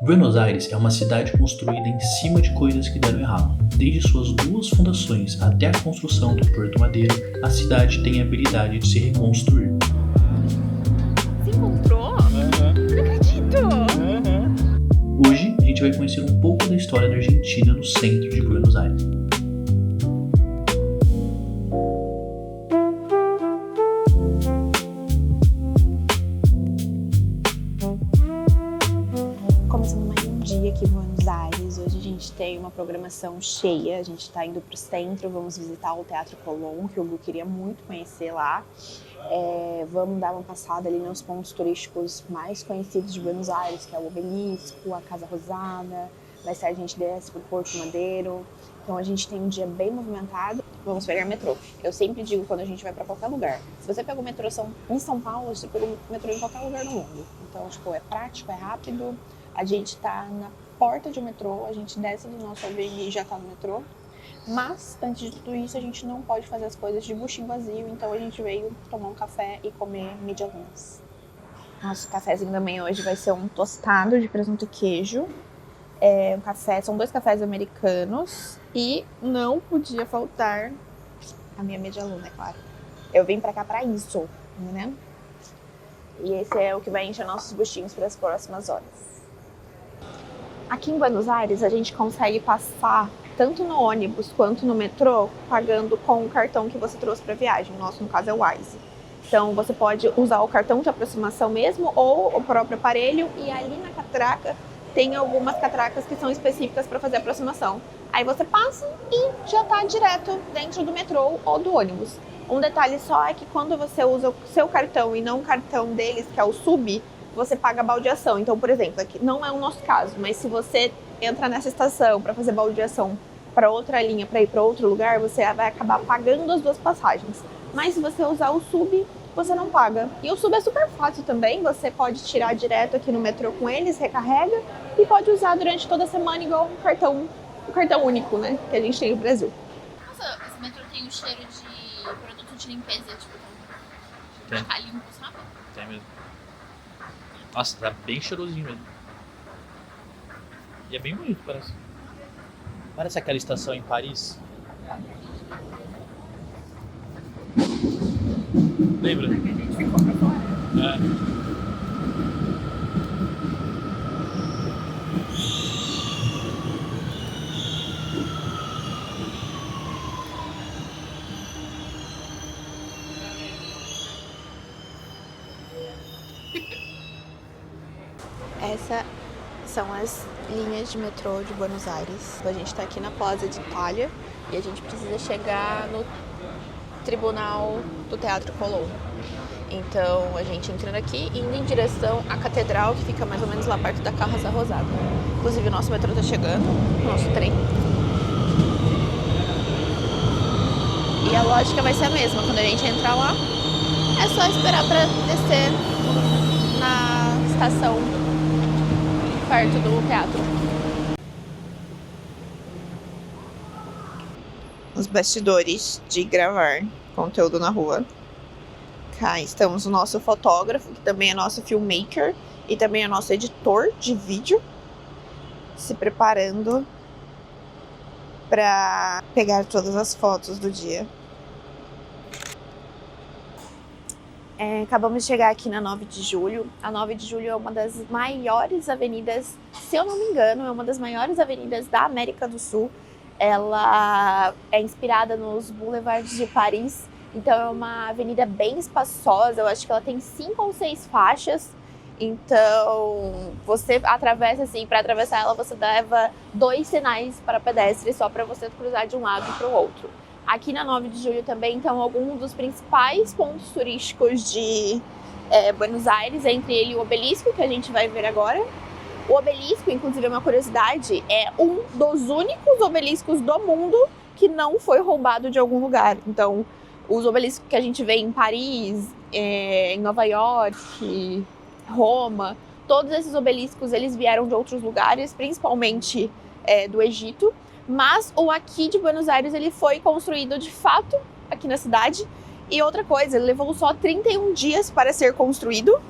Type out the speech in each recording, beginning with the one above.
Buenos Aires é uma cidade construída em cima de coisas que deram errado. Desde suas duas fundações até a construção do Porto Madeiro, a cidade tem a habilidade de se reconstruir. Se encontrou? Não acredito! Hoje, a gente vai conhecer um pouco da história da Argentina no centro de Buenos Aires. Começando mais um dia aqui em Buenos Aires. Hoje a gente tem uma programação cheia. A gente está indo para o centro, vamos visitar o Teatro Colón, que o Gu queria muito conhecer lá. Vamos dar uma passada ali nos pontos turísticos mais conhecidos de Buenos Aires, que é o Obelisco, a Casa Rosada. Mais tarde a gente desce para o Porto Madeiro. Então a gente tem um dia bem movimentado. Vamos pegar metrô. Eu sempre digo quando a gente vai para qualquer lugar. Se você pega o metrô em São Paulo, você pega o metrô em qualquer lugar do mundo. Então, é prático, é rápido. A gente tá na porta de um metrô, a gente desce do nosso avião e já tá no metrô. Mas, antes de tudo isso, a gente não pode fazer as coisas de buchinho vazio. Então a gente veio tomar um café e comer medialunas. Nosso cafezinho da manhã hoje vai ser um tostado de presunto e queijo. São 2 cafés americanos. E não podia faltar a minha medialuna, é claro. Eu vim pra cá pra isso, né? E esse é o que vai encher nossos buchinhos para as próximas horas. Aqui em Buenos Aires, a gente consegue passar tanto no ônibus quanto no metrô pagando com o cartão que você trouxe para a viagem. O nosso, no caso, é o Wise. Então, você pode usar o cartão de aproximação mesmo ou o próprio aparelho. E ali na catraca, tem algumas catracas que são específicas para fazer aproximação. Aí você passa e já está direto dentro do metrô ou do ônibus. Um detalhe só é que quando você usa o seu cartão e não o cartão deles, que é o SUB, você paga baldeação. Então, por exemplo, aqui não é o nosso caso, mas se você entra nessa estação para fazer baldeação para outra linha, para ir para outro lugar, você vai acabar pagando as 2 passagens. Mas se você usar o SUB, você não paga. E o SUB é super fácil também, você pode tirar direto aqui no metrô com eles, recarrega, e pode usar durante toda a semana igual um cartão único, né, que a gente tem no Brasil. Nossa, esse metrô tem um cheiro de produto de limpeza, tipo, Tem. ficar limpo, sabe? Tem mesmo. Nossa, tá bem cheirosinho mesmo. E é bem bonito, parece. Parece aquela estação em Paris. Lembra? A gente ficou pra fora. Essas são as linhas de metrô de Buenos Aires. A gente está aqui na Plaza de Itália e a gente precisa chegar no tribunal do Teatro Colón. Então a gente entrando aqui e indo em direção à catedral, que fica mais ou menos lá perto da Casa Rosada. Inclusive o nosso metrô está chegando, o nosso trem. E a lógica vai ser a mesma. Quando a gente entrar lá, é só esperar para descer na estação perto do teatro. Os bastidores de gravar conteúdo na rua. Cá estamos o nosso fotógrafo, que também é nosso filmmaker e também é nosso editor de vídeo, se preparando para pegar todas as fotos do dia. Acabamos de chegar aqui na 9 de julho. A 9 de julho é uma das maiores avenidas, se eu não me engano, é uma das maiores avenidas da América do Sul. Ela é inspirada nos boulevards de Paris, então é uma avenida bem espaçosa. Eu acho que ela tem 5 ou 6 faixas. Então, você atravessa assim, para atravessar ela você leva 2 sinais para pedestres só para você cruzar de um lado para o outro. Aqui na 9 de julho também estão alguns dos principais pontos turísticos de Buenos Aires, entre ele o Obelisco, que a gente vai ver agora. O Obelisco, inclusive, é uma curiosidade, é um dos únicos obeliscos do mundo que não foi roubado de algum lugar. Então, os obeliscos que a gente vê em Paris, em Nova York, Roma, todos esses obeliscos eles vieram de outros lugares, principalmente do Egito. Mas o aqui de Buenos Aires ele foi construído de fato aqui na cidade. E outra coisa, ele levou só 31 dias para ser construído.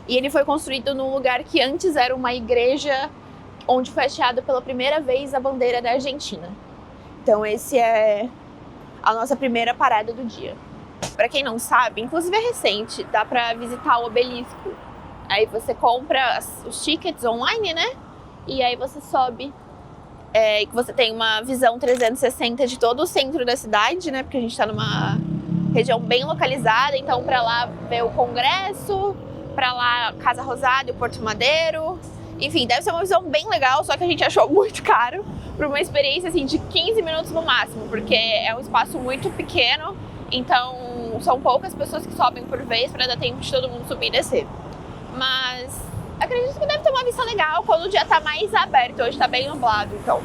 E ele foi construído num lugar que antes era uma igreja onde foi hasteada pela primeira vez a bandeira da Argentina. Então esse é a nossa primeira parada do dia. Para quem não sabe, inclusive é recente, dá para visitar o obelisco. Aí você compra os tickets online, né? E aí você sobe. E você tem uma visão 360 de todo o centro da cidade, né? Porque a gente tá numa região bem localizada. Então para lá ver o Congresso, para lá Casa Rosada e o Porto Madeiro. Enfim, deve ser uma visão bem legal, só que a gente achou muito caro para uma experiência assim de 15 minutos no máximo, porque é um espaço muito pequeno, então são poucas pessoas que sobem por vez para dar tempo de todo mundo subir e descer. Mas acredito que deve ter uma vista legal quando o dia tá mais aberto, hoje tá bem nublado, então.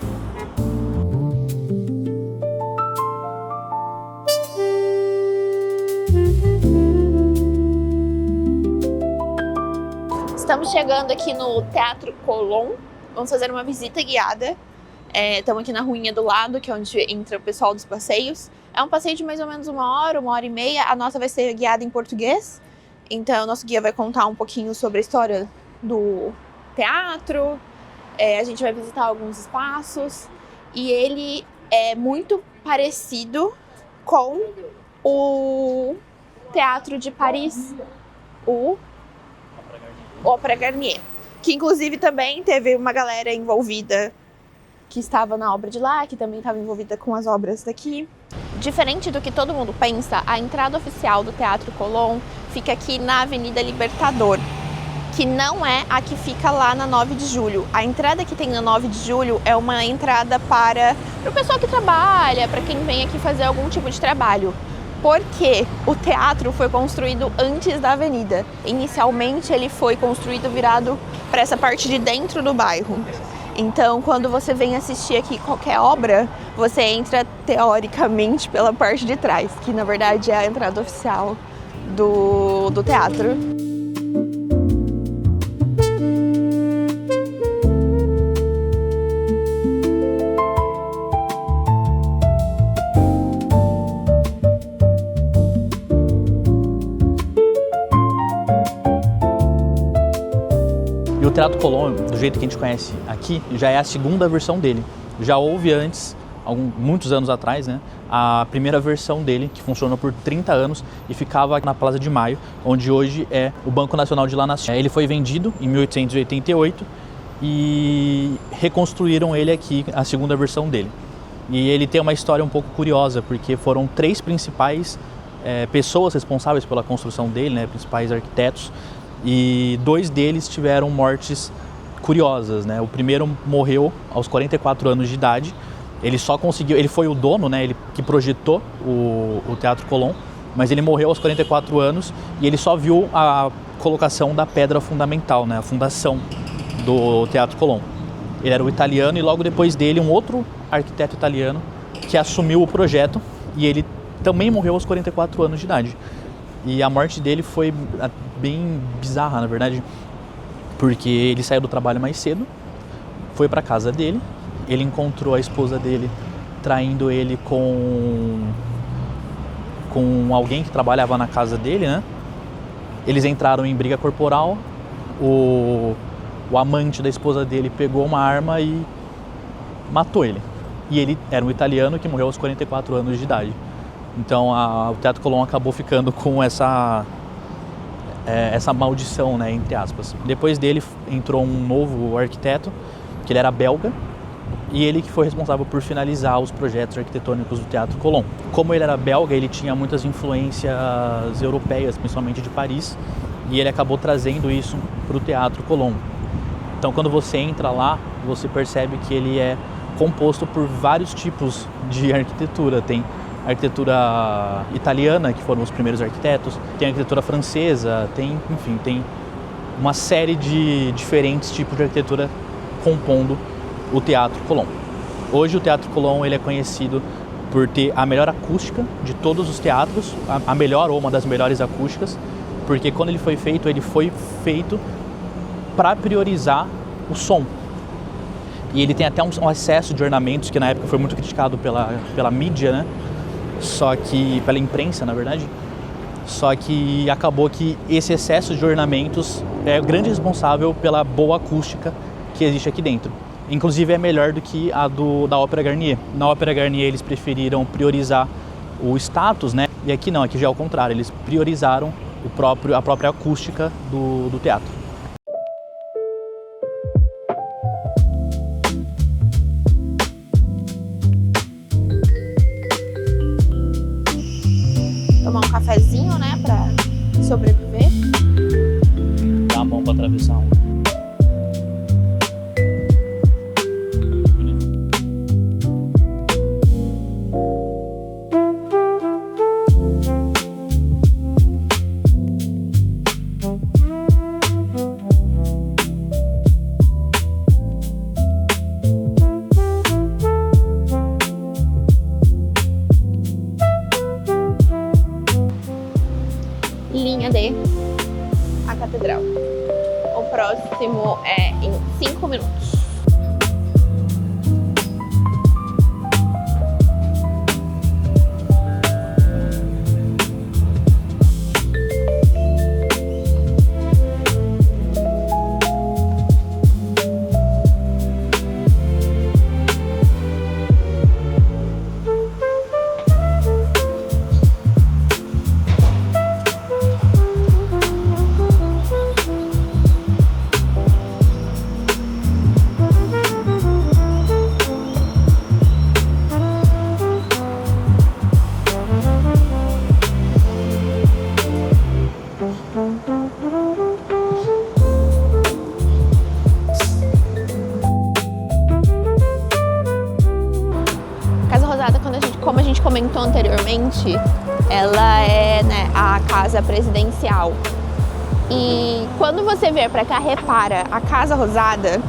Estamos chegando aqui no Teatro Colón, vamos fazer uma visita guiada. Estamos aqui na ruinha do lado, que é onde entra o pessoal dos passeios. É um passeio de mais ou menos 1 hora e meia. A nossa vai ser guiada em português. Então, o nosso guia vai contar um pouquinho sobre a história do teatro. A gente vai visitar alguns espaços. E ele é muito parecido com o Teatro de Paris, o Opéra Garnier, que inclusive também teve uma galera envolvida que estava na obra de lá, que também estava envolvida com as obras daqui. Diferente do que todo mundo pensa, a entrada oficial do Teatro Colón fica aqui na Avenida Libertador, que não é a que fica lá na 9 de julho. A entrada que tem na 9 de julho é uma entrada para o pessoal que trabalha, para quem vem aqui fazer algum tipo de trabalho. Porque o teatro foi construído antes da avenida. Inicialmente ele foi construído virado para essa parte de dentro do bairro. Então quando você vem assistir aqui qualquer obra, você entra teoricamente pela parte de trás, que na verdade é a entrada oficial do teatro. O Teatro Colón, do jeito que a gente conhece aqui, já é a segunda versão dele. Já houve antes, muitos anos atrás, né, a primeira versão dele, que funcionou por 30 anos e ficava na Plaza de Maio, onde hoje é o Banco Nacional de La Nación. Ele foi vendido em 1888 e reconstruíram ele aqui, a segunda versão dele. E ele tem uma história um pouco curiosa, porque foram 3 principais pessoas responsáveis pela construção dele, né, principais arquitetos, e 2 deles tiveram mortes curiosas, né? O primeiro morreu aos 44 anos de idade. Ele só conseguiu, ele foi o dono, né? Ele que projetou o Teatro Colón, mas ele morreu aos 44 anos e ele só viu a colocação da pedra fundamental, né? A fundação do Teatro Colón. Ele era o italiano e logo depois dele um outro arquiteto italiano que assumiu o projeto e ele também morreu aos 44 anos de idade. E a morte dele foi bem bizarra, na verdade, porque ele saiu do trabalho mais cedo, foi para casa dele, ele encontrou a esposa dele traindo ele com alguém que trabalhava na casa dele, né? Eles entraram em briga corporal, o amante da esposa dele pegou uma arma e matou ele. E ele era um italiano que morreu aos 44 anos de idade. Então o Teatro Colón acabou ficando com essa maldição, né, entre aspas. Depois dele entrou um novo arquiteto, que ele era belga, e ele que foi responsável por finalizar os projetos arquitetônicos do Teatro Colón. Como ele era belga, ele tinha muitas influências europeias, principalmente de Paris, e ele acabou trazendo isso para o Teatro Colón. Então quando você entra lá, você percebe que ele é composto por vários tipos de arquitetura. Tem arquitetura italiana, que foram os primeiros arquitetos, tem arquitetura francesa, tem uma série de diferentes tipos de arquitetura compondo o Teatro Colón. Hoje o Teatro Colón ele é conhecido por ter a melhor acústica de todos os teatros, a melhor ou uma das melhores acústicas, porque quando ele foi feito para priorizar o som. E ele tem até um excesso de ornamentos que na época foi muito criticado pela mídia, né? Pela imprensa, na verdade. Só que acabou que esse excesso de ornamentos é o grande responsável pela boa acústica que existe aqui dentro. Inclusive é melhor do que a da Ópera Garnier. Na Ópera Garnier eles preferiram priorizar o status, né? E aqui não, aqui já é o contrário, eles priorizaram a própria acústica do teatro. Tomar um cafezinho, né, pra sobreviver. Dá a mão pra atravessar um. Linha D, a catedral. O próximo é em 5 minutos. Casa Rosada, como a gente comentou anteriormente, ela é, né, a casa presidencial. E quando você vier para cá, repara, a Casa Rosada,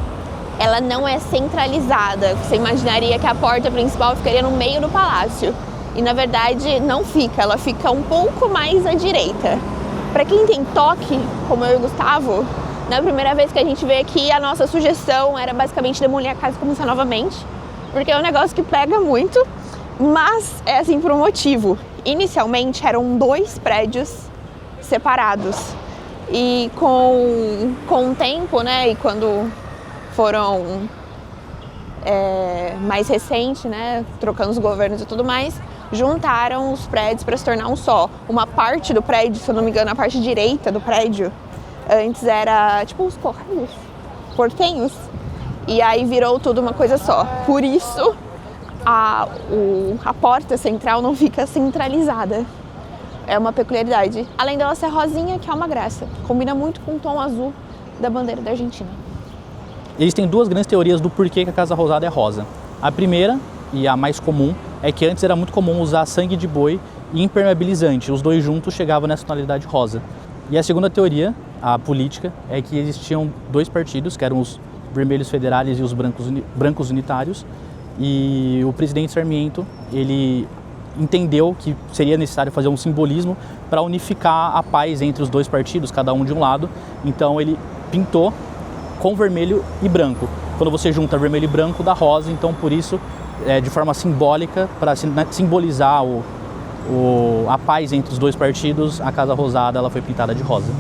ela não é centralizada. Você imaginaria que a porta principal ficaria no meio do palácio. E na verdade não fica, ela fica um pouco mais à direita. Para quem tem toque, como eu e o Gustavo, na primeira vez que a gente veio aqui, a nossa sugestão era basicamente demolir a casa e começar novamente, porque é um negócio que pega muito, mas é assim por um motivo. Inicialmente eram 2 prédios separados e com o tempo, né, e quando foram mais recente, né, trocando os governos e tudo mais, juntaram os prédios para se tornar um só. Uma parte do prédio, se eu não me engano, a parte direita do prédio, antes era tipo uns correios, portenhos, e aí virou tudo uma coisa só. Por isso, a porta central não fica centralizada. É uma peculiaridade. Além dela ser rosinha, que é uma graça. Combina muito com o tom azul da bandeira da Argentina. Existem 2 grandes teorias do porquê que a Casa Rosada é rosa. A primeira, e a mais comum, é que antes era muito comum usar sangue de boi e impermeabilizante. Os 2 juntos chegavam nessa tonalidade rosa. E a segunda teoria, a política, é que existiam 2 partidos, que eram os vermelhos federais e os brancos unitários. E o presidente Sarmiento, ele entendeu que seria necessário fazer um simbolismo para unificar a paz entre os 2 partidos, cada um de um lado. Então ele pintou com vermelho e branco. Quando você junta vermelho e branco, dá rosa, então por isso, de forma simbólica, para simbolizar a paz entre os 2 partidos, a Casa Rosada ela foi pintada de rosa.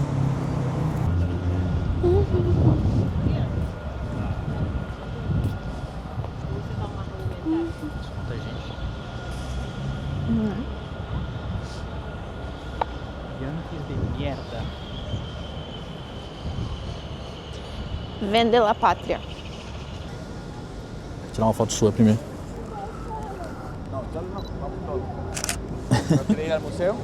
Vende la Pátria. Vou tirar uma foto sua primeiro. ¿No quería ir al museo?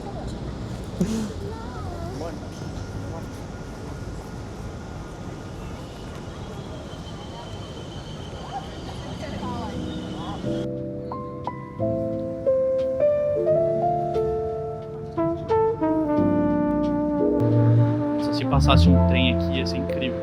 Se passasse um trem aqui, ia ser incrível.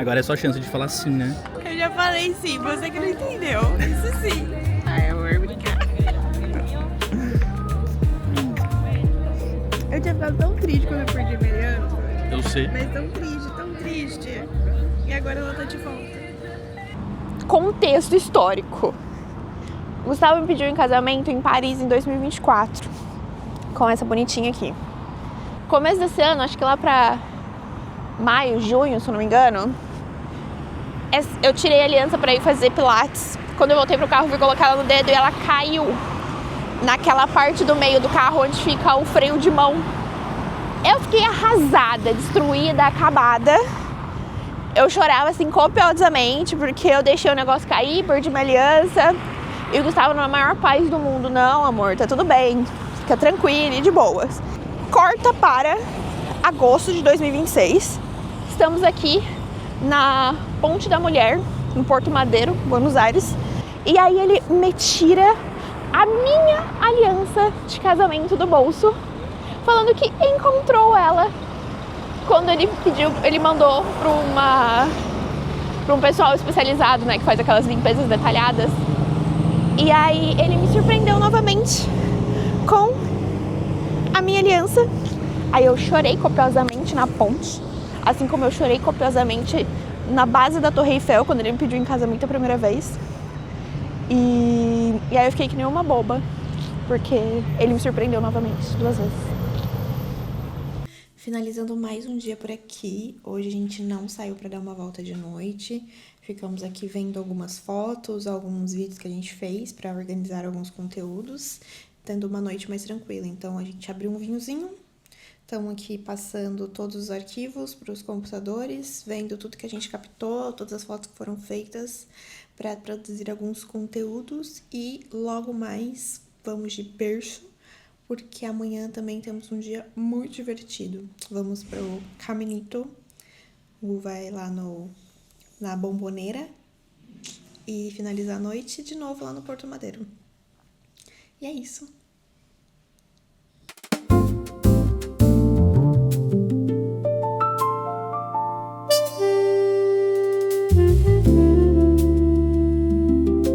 Agora é só chance de falar sim, né? Eu já falei sim, você que não entendeu. Isso sim. Ai, amor, obrigada. Eu tinha ficado tão triste quando eu perdi a Mariana. Eu sei. Mas tão triste. E agora ela tá de volta. Contexto histórico. Gustavo me pediu em casamento em Paris em 2024. Com essa bonitinha aqui. Começo desse ano, acho que lá pra maio, junho, se eu não me engano, eu tirei a aliança pra ir fazer pilates. Quando eu voltei pro carro, fui colocar ela no dedo e ela caiu naquela parte do meio do carro onde fica o freio de mão. Eu fiquei arrasada, destruída, acabada. Eu chorava assim copiosamente porque eu deixei o negócio cair, perdi minha aliança. E o Gustavo na maior paz do mundo. Não, amor, tá tudo bem. Fica tranquilo e de boas. Corta para agosto de 2026. Estamos aqui na Ponte da Mulher, em Porto Madeiro, Buenos Aires. E aí ele me tira a minha aliança de casamento do bolso, falando que encontrou ela quando ele mandou para um pessoal especializado, né, que faz aquelas limpezas detalhadas. E aí ele me surpreendeu novamente com a minha aliança. Aí eu chorei copiosamente na ponte, assim como eu chorei copiosamente na base da Torre Eiffel quando ele me pediu em casamento a primeira vez. E aí eu fiquei que nem uma boba, porque ele me surpreendeu novamente 2 vezes. Finalizando mais um dia por aqui. Hoje a gente não saiu para dar uma volta de noite. Ficamos aqui vendo algumas fotos, alguns vídeos que a gente fez para organizar alguns conteúdos, tendo uma noite mais tranquila. Então a gente abriu um vinhozinho. Estamos aqui passando todos os arquivos para os computadores, vendo tudo que a gente captou, todas as fotos que foram feitas para produzir alguns conteúdos e logo mais vamos de berço, porque amanhã também temos um dia muito divertido. Vamos para o Caminito, vai lá na Bomboneira e finalizar a noite de novo lá no Porto Madeiro. E é isso.